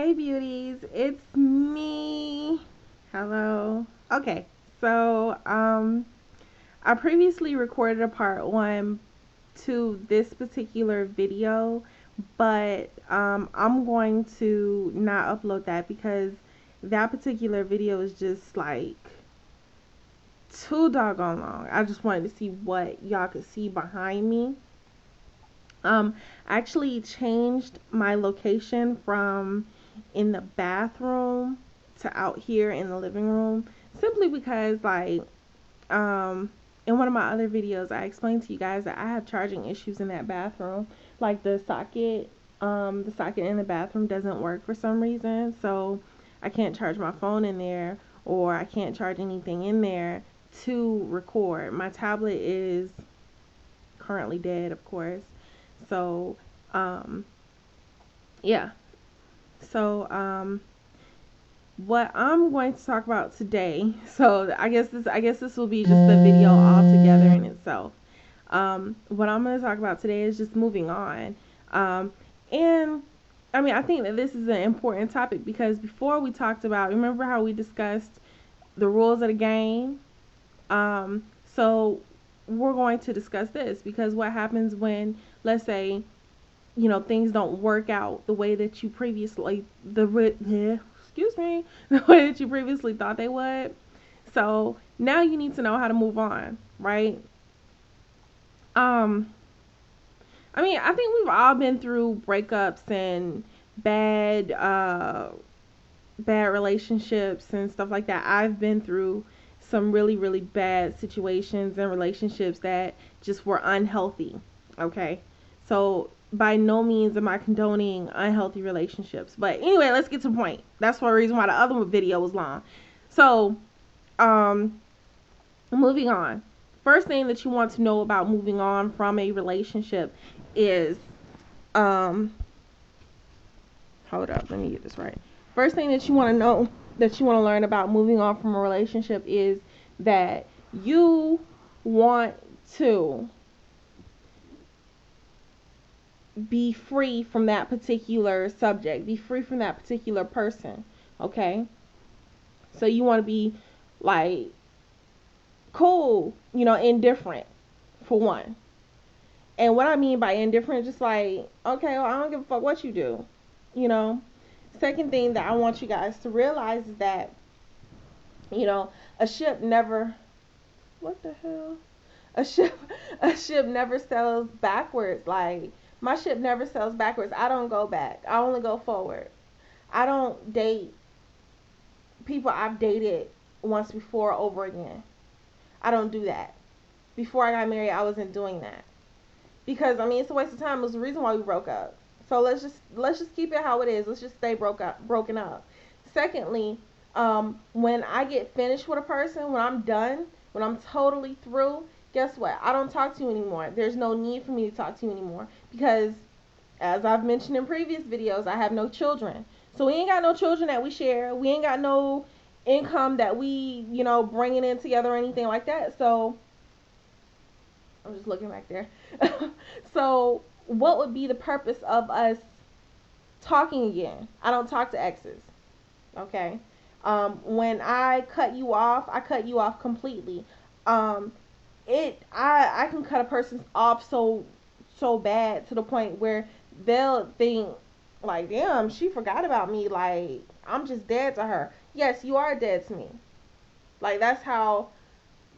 Hey beauties, it's me. Hello. Okay, so I previously recorded a part one to this particular video, but I'm going to not upload that because that particular video is just like too doggone long. I just wanted to see what y'all could see behind me. I actually changed my location from in the bathroom to out here in the living room simply because in one of my other videos I explained to you guys that I have charging issues in that bathroom. Like the socket in the bathroom doesn't work for some reason, so I can't charge my phone in there or I can't charge anything in there to record. My tablet is currently dead, of course. So, yeah. So, what I'm going to talk about today. So, I guess this will be just a video all together in itself. What I'm going to talk about today is just moving on. And I mean, I think that this is an important topic because before we talked about, remember how we discussed the rules of the game? So we're going to discuss this because what happens when, let's say, things don't work out the way that you previously excuse me the way that you previously thought they would. So now you need to know how to move on, right? um I mean, I think we've all been through breakups and bad relationships and stuff like that. I've been through some really, really bad situations and relationships that just were unhealthy. Okay. So by no means am I condoning unhealthy relationships. But anyway, let's get to the point. That's one reason why the other video was long. So, um, moving on. First thing that you want to know about moving on from a relationship is, um, hold up, let me get this right. First thing that you want to know, that you want to learn about moving on from a relationship is that you want to be free from that particular subject, be free from that particular person, okay? So you want to be like cool, indifferent for one. And what I mean by indifferent, just like, okay, well, I don't give a fuck what you do, you know? Second thing that I want you guys to realize is that, a ship never, what the hell? A ship, a ship never sails backwards. Like, my ship never sails backwards. I don't go back. I only go forward. I don't date people I've dated once before over again. I don't do that. Before I got married, I wasn't doing that. Because I mean, it's a waste of time. It was the reason why we broke up. So let's just keep it how it is. Let's just stay broken up. Secondly, when I get finished with a person, when I'm done, when I'm totally through, guess what? I don't talk to you anymore. There's no need for me to talk to you anymore because, as I've mentioned in previous videos, I have no children. So we ain't got no children that we share. We ain't got no income that we, bringing in together or anything like that. So I'm just looking back there. So what would be the purpose of us talking again? I don't talk to exes. Okay. When I cut you off, I cut you off completely. Um, I can cut a person off so bad to the point where they'll think like, damn, she forgot about me. Like, I'm just dead to her. Yes, you are dead to me. Like, that's how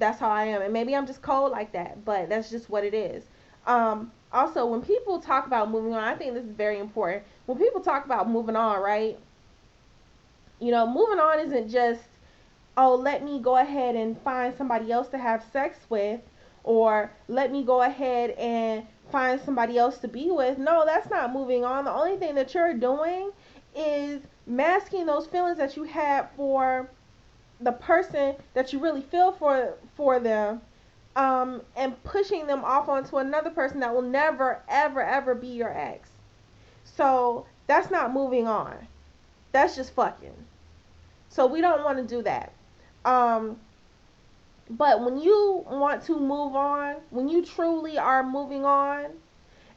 I am. And maybe I'm just cold like that, but that's just what it is. Also, when people talk about moving on, I think this is very important. When people talk about moving on, right? Moving on isn't just, oh, let me go ahead and find somebody else to have sex with, or let me go ahead and find somebody else to be with. No, that's not moving on. The only thing that you're doing is masking those feelings that you had for the person that you really feel for them, and pushing them off onto another person that will never ever ever be your ex. So that's not moving on. That's just fucking. So we don't want to do that. Um, but when you want to move on, when you truly are moving on,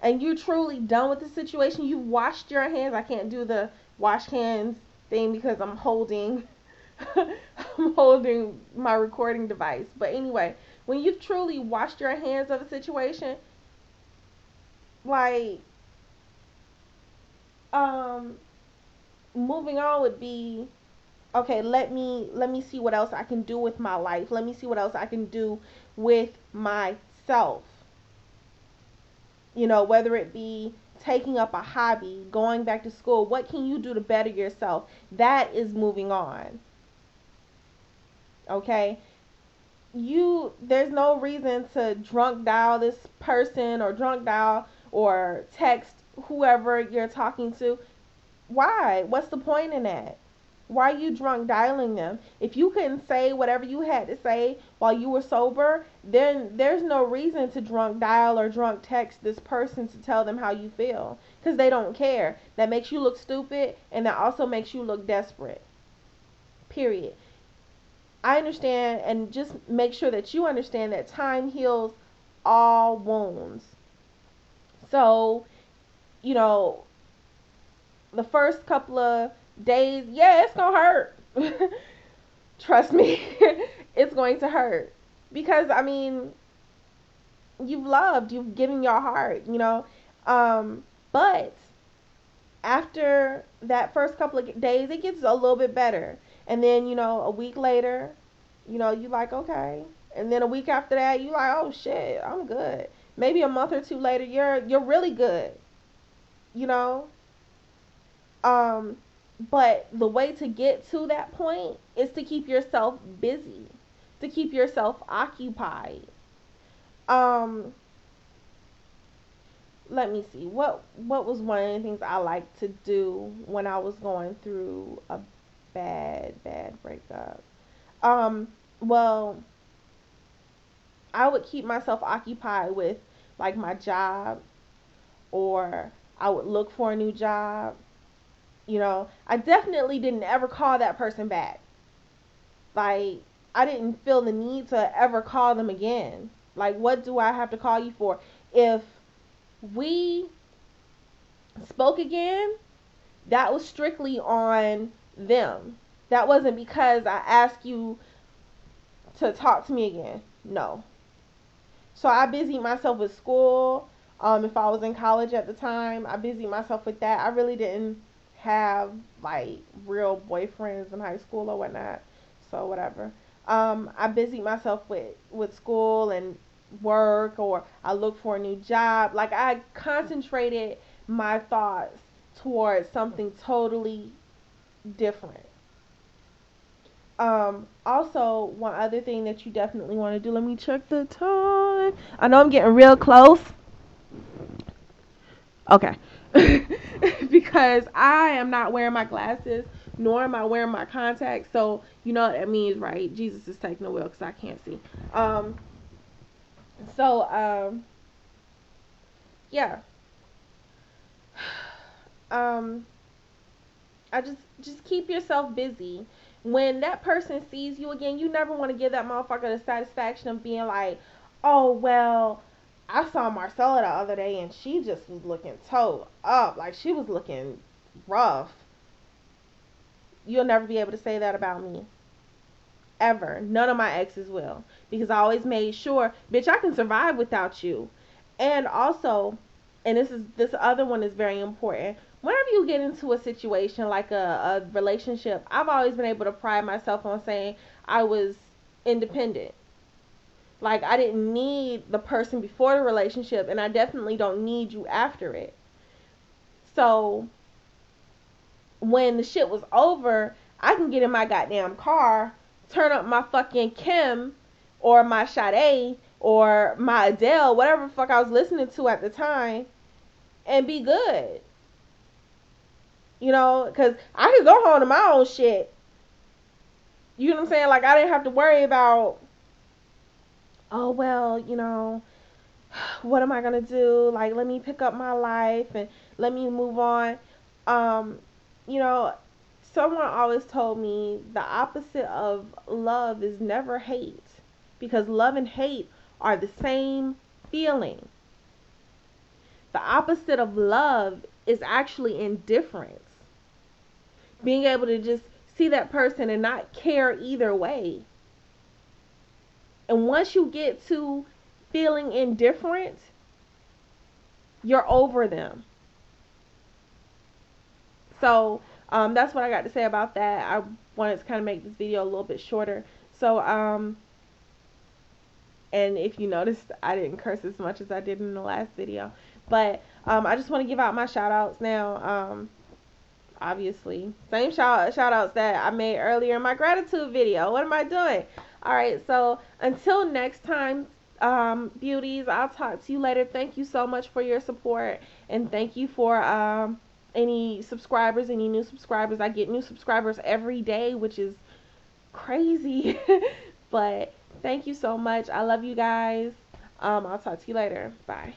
and you're truly done with the situation, you've washed your hands. I can't do the wash hands thing because I'm holding I'm holding my recording device. But anyway, when you've truly washed your hands of a situation, like um moving on would be, okay, let me see what else I can do with my life. Let me see what else I can do with myself. Whether it be taking up a hobby, going back to school, what can you do to better yourself? That is moving on. Okay? There's no reason to drunk dial this person, or drunk dial or text whoever you're talking to. Why? What's the point in that? Why are you drunk dialing them? If you couldn't say whatever you had to say while you were sober, then there's no reason to drunk dial or drunk text this person to tell them how you feel, because they don't care. That makes you look stupid, and that also makes you look desperate. Period. I understand, and just make sure that you understand that time heals all wounds. So, you know, the first couple of days, yeah, it's gonna hurt. Trust me, it's going to hurt. Because, I mean, you've given your heart. But after that first couple of days, it gets a little bit better. And then, a week later, you like, okay. And then a week after that, you like, oh shit, I'm good. Maybe a month or two later, you're really good. You know? But the way to get to that point is to keep yourself busy, to keep yourself occupied. Um, Let me see. What was one of the things I liked to do when I was going through a bad breakup? Well, I would keep myself occupied with like my job, or I would look for a new job. I definitely didn't ever call that person back. Like, I didn't feel the need to ever call them again. Like, what do I have to call you for? If we spoke again, that was strictly on them. That wasn't because I asked you to talk to me again. No. So I busied myself with school. If I was in college at the time, I busied myself with that. I really didn't have like real boyfriends in high school or whatnot. So whatever. I busied myself with school and work, or I looked for a new job. Like, I concentrated my thoughts towards something totally different. Also, one other thing that you definitely want to do. Let me check the time. I know I'm getting real close. Okay. Because I am not wearing my glasses, nor am I wearing my contacts. So, you know what that means, right? Jesus is taking the wheel because I can't see. So, yeah. Um, I just keep yourself busy. When that person sees you again, you never want to give that motherfucker the satisfaction of being like, oh well, I saw Marcella the other day and she just was looking toe up, like she was looking rough. You'll never be able to say that about me. Ever. None of my exes will. Because I always made sure, bitch, I can survive without you. And also, and this other one is very important. Whenever you get into a situation like a relationship, I've always been able to pride myself on saying I was independent. Like, I didn't need the person before the relationship, and I definitely don't need you after it. So when the shit was over, I can get in my goddamn car, turn up my fucking Kim or my Sade or my Adele, whatever the fuck I was listening to at the time, and be good. Because I could go home to my own shit. You know what I'm saying? Like, I didn't have to worry about, oh, well, what am I going to do? Like, let me pick up my life and let me move on. Um, you know, Someone always told me the opposite of love is never hate, because love and hate are the same feeling. The opposite of love is actually indifference. Being able to just see that person and not care either way. And once you get to feeling indifferent, you're over them. So that's what I got to say about that. I wanted to kind of make this video a little bit shorter. So and if you noticed, I didn't curse as much as I did in the last video. But I just want to give out my shout outs now. Obviously, same shout outs that I made earlier in my gratitude video. What am I doing? All right, so until next time, beauties, I'll talk to you later. Thank you so much for your support, and thank you for any subscribers, any new subscribers. I get new subscribers every day, which is crazy. But thank you so much. I love you guys. I'll talk to you later. Bye.